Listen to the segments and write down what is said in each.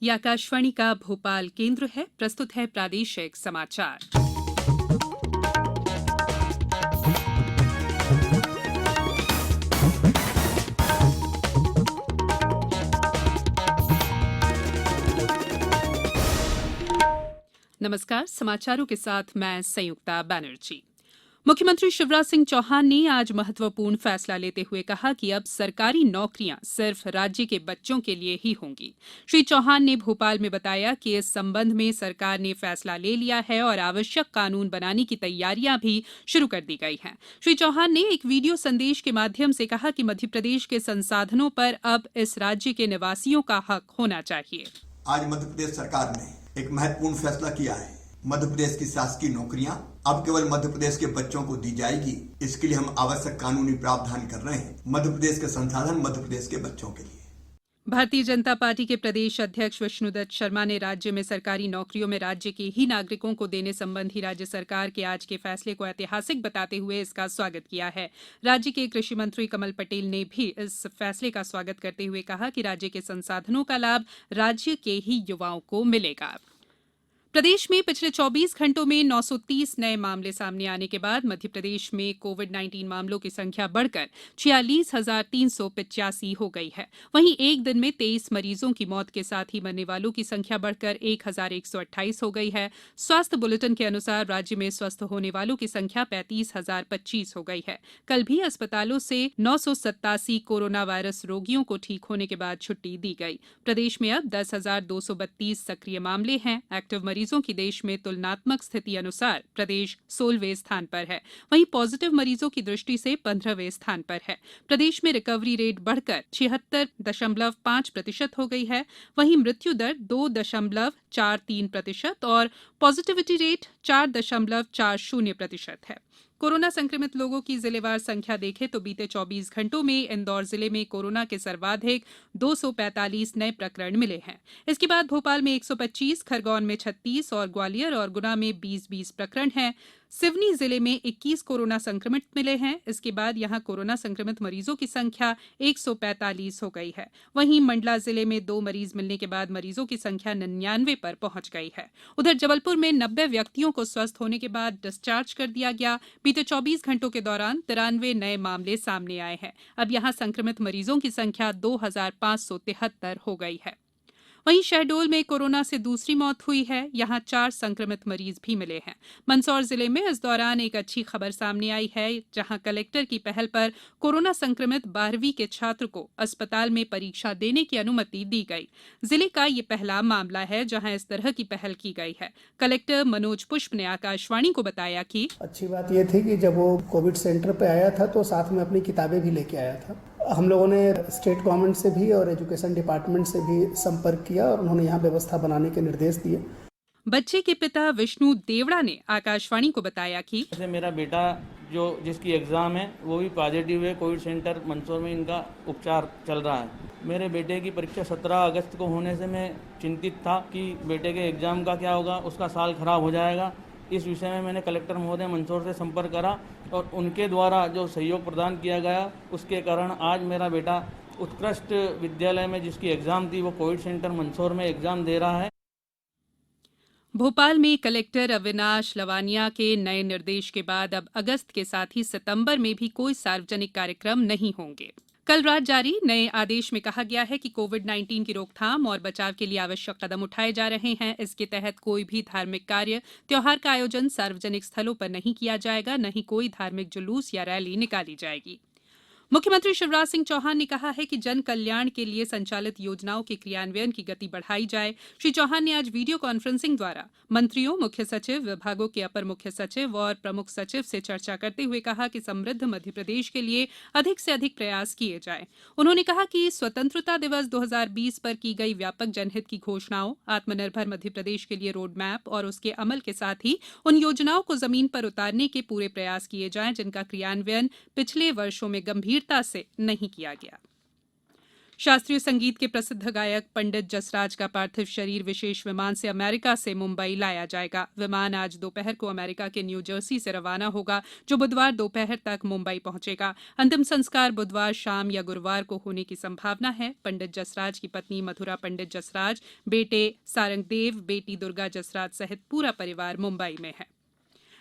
ये आकाशवाणी का भोपाल केंद्र है। प्रस्तुत है प्रादेशिक समाचार। नमस्कार, समाचारों के साथ मैं संयुक्ता बैनर्जी। मुख्यमंत्री शिवराज सिंह चौहान ने आज महत्वपूर्ण फैसला लेते हुए कहा कि अब सरकारी नौकरियां सिर्फ राज्य के बच्चों के लिए ही होंगी। श्री चौहान ने भोपाल में बताया कि इस संबंध में सरकार ने फैसला ले लिया है और आवश्यक कानून बनाने की तैयारियां भी शुरू कर दी गई हैं। श्री चौहान ने एक वीडियो संदेश के माध्यम से कहा कि मध्यप्रदेश के संसाधनों पर अब इस राज्य के निवासियों का हक होना चाहिए। आज मध्यप्रदेश सरकार ने एक महत्वपूर्ण फैसला किया है। मध्यप्रदेश की शासकीय नौकरियां अब केवल मध्यप्रदेश के बच्चों को दी जाएगी। इसके लिए हम आवश्यक कानूनी प्रावधान कर रहे हैं। मध्यप्रदेश के संसाधन मध्यप्रदेश के बच्चों के लिए। भारतीय जनता पार्टी के प्रदेश अध्यक्ष विष्णुदत्त शर्मा ने राज्य में सरकारी नौकरियों में राज्य के ही नागरिकों को देने संबंधी राज्य सरकार के आज के फैसले को ऐतिहासिक बताते हुए इसका स्वागत किया है। राज्य के कृषि मंत्री कमल पटेल ने भी इस फैसले का स्वागत करते हुए कहा कि राज्य के संसाधनों का लाभ राज्य के ही युवाओं को मिलेगा। प्रदेश में पिछले 24 घंटों में 930 नए मामले सामने आने के बाद मध्यप्रदेश में कोविड-19 मामलों की संख्या बढ़कर 46,385 हो गई है। वहीं एक दिन में 23 मरीजों की मौत के साथ ही मरने वालों की संख्या बढ़कर 1,128 हो गई है। स्वास्थ्य बुलेटिन के अनुसार राज्य में स्वस्थ होने वालों की संख्या 35,025 हो गई है। कल भी अस्पतालों से 987 कोरोना वायरस रोगियों को ठीक होने के बाद छुट्टी दी गई। प्रदेश में अब 10,232 सक्रिय मामले हैं। एक्टिव मरीजों की देश में तुलनात्मक स्थिति अनुसार प्रदेश 16वें स्थान पर है। वहीं पॉजिटिव मरीजों की दृष्टि से 15वें स्थान पर है। प्रदेश में रिकवरी रेट बढ़कर 76.5% हो गई है। वहीं मृत्यु दर 2.43% और पॉजिटिविटी रेट 4.40% है। कोरोना संक्रमित लोगों की जिलेवार संख्या देखें तो बीते 24 घंटों में इंदौर जिले में कोरोना के सर्वाधिक 245 नए प्रकरण मिले हैं। इसके बाद भोपाल में 125, खरगोन में 36 और ग्वालियर और गुना में 20-20 प्रकरण हैं। सिवनी जिले में 21 कोरोना संक्रमित मिले हैं। इसके बाद यहां कोरोना संक्रमित मरीजों की संख्या 145 हो गई है। वहीं मंडला जिले में 2 मरीज मिलने के बाद मरीजों की संख्या 99 पर पहुंच गई है। उधर जबलपुर में 90 व्यक्तियों को स्वस्थ होने के बाद डिस्चार्ज कर दिया गया। बीते 24 घंटों के दौरान 93 नए मामले सामने आए हैं। अब यहां संक्रमित मरीजों की संख्या 2,573 हो गई है। वहीं शहडोल में कोरोना से दूसरी मौत हुई है। यहां 4 संक्रमित मरीज भी मिले हैं। मंदसौर जिले में इस दौरान एक अच्छी खबर सामने आई है, जहां कलेक्टर की पहल पर कोरोना संक्रमित 12वीं के छात्र को अस्पताल में परीक्षा देने की अनुमति दी गई। जिले का ये पहला मामला है जहां इस तरह की पहल की गई है। कलेक्टर मनोज पुष्प ने आकाशवाणी को बताया कि अच्छी बात यह थी कि जब वो कोविड सेंटर पे आया था तो साथ में अपनी किताबें भी लेके आया था। हम लोगों ने स्टेट गवर्नमेंट से भी और एजुकेशन डिपार्टमेंट से भी संपर्क किया और उन्होंने यहाँ व्यवस्था बनाने के निर्देश दिए। बच्चे के पिता विष्णु देवड़ा ने आकाशवाणी को बताया कि मेरा बेटा जिसकी एग्ज़ाम है वो भी पॉजिटिव है। कोविड सेंटर मंदसौर में इनका उपचार चल रहा है। मेरे बेटे की परीक्षा 17 अगस्त को होने से मैं चिंतित था कि बेटे के एग्ज़ाम का क्या होगा, उसका साल खराब हो जाएगा। इस विषय में मैंने कलेक्टर महोदय मंदसौर से संपर्क करा और उनके द्वारा जो सहयोग प्रदान किया गया उसके कारण आज मेरा बेटा उत्कृष्ट विद्यालय में जिसकी एग्ज़ाम थी वो कोविड सेंटर मंदसौर में एग्ज़ाम दे रहा है। भोपाल में कलेक्टर अविनाश लवानिया के नए निर्देश के बाद अब अगस्त के साथ ही सितंबर में भी कोई सार्वजनिक कार्यक्रम नहीं होंगे। कल रात जारी नए आदेश में कहा गया है कि कोविड-19 की रोकथाम और बचाव के लिए आवश्यक कदम उठाए जा रहे हैं। इसके तहत कोई भी धार्मिक कार्य, त्योहार का आयोजन सार्वजनिक स्थलों पर नहीं किया जाएगा, न ही कोई धार्मिक जुलूस या रैली निकाली जाएगी। मुख्यमंत्री शिवराज सिंह चौहान ने कहा है कि जन कल्याण के लिए संचालित योजनाओं के क्रियान्वयन की गति बढ़ाई जाए। श्री चौहान ने आज वीडियो कॉन्फ्रेंसिंग द्वारा मंत्रियों, मुख्य सचिव, विभागों के अपर मुख्य सचिव और प्रमुख सचिव से चर्चा करते हुए कहा कि समृद्ध मध्यप्रदेश के लिए अधिक से अधिक प्रयास किए जाएं। उन्होंने कहा कि स्वतंत्रता दिवस 2020 पर की गई व्यापक जनहित की घोषणाओं, आत्मनिर्भर मध्यप्रदेश के लिए रोड मैप और उसके अमल के साथ ही उन योजनाओं को जमीन पर उतारने के पूरे प्रयास किए जाएं जिनका क्रियान्वयन पिछले वर्षों में गंभीर से नहीं किया गया। शास्त्रीय संगीत के प्रसिद्ध गायक पंडित जसराज का पार्थिव शरीर विशेष विमान से अमेरिका से मुंबई लाया जाएगा। विमान आज दोपहर को अमेरिका के न्यू जर्सी से रवाना होगा, जो बुधवार दोपहर तक मुंबई पहुंचेगा। अंतिम संस्कार बुधवार शाम या गुरुवार को होने की संभावना है। पंडित जसराज की पत्नी मधुरा पंडित जसराज, बेटे सारंगदेव, बेटी दुर्गा जसराज सहित पूरा परिवार मुंबई में है।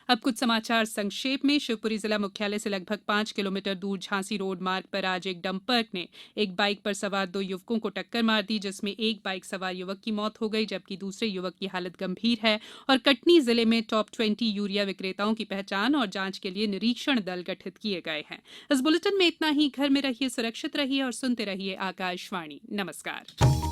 अब कुछ समाचार संक्षेप में। शिवपुरी जिला मुख्यालय से लगभग 5 किलोमीटर दूर झांसी रोड मार्ग पर आज एक डंपर ने एक बाइक पर सवार 2 युवकों को टक्कर मार दी, जिसमें एक बाइक सवार युवक की मौत हो गई जबकि दूसरे युवक की हालत गंभीर है। और कटनी जिले में टॉप 20 यूरिया विक्रेताओं की पहचान और जांच के लिए निरीक्षण दल गठित किए गए हैं। इस बुलेटिन में इतना ही। घर में रहिए, सुरक्षित रहिए और सुनते रहिए आकाशवाणी। नमस्कार।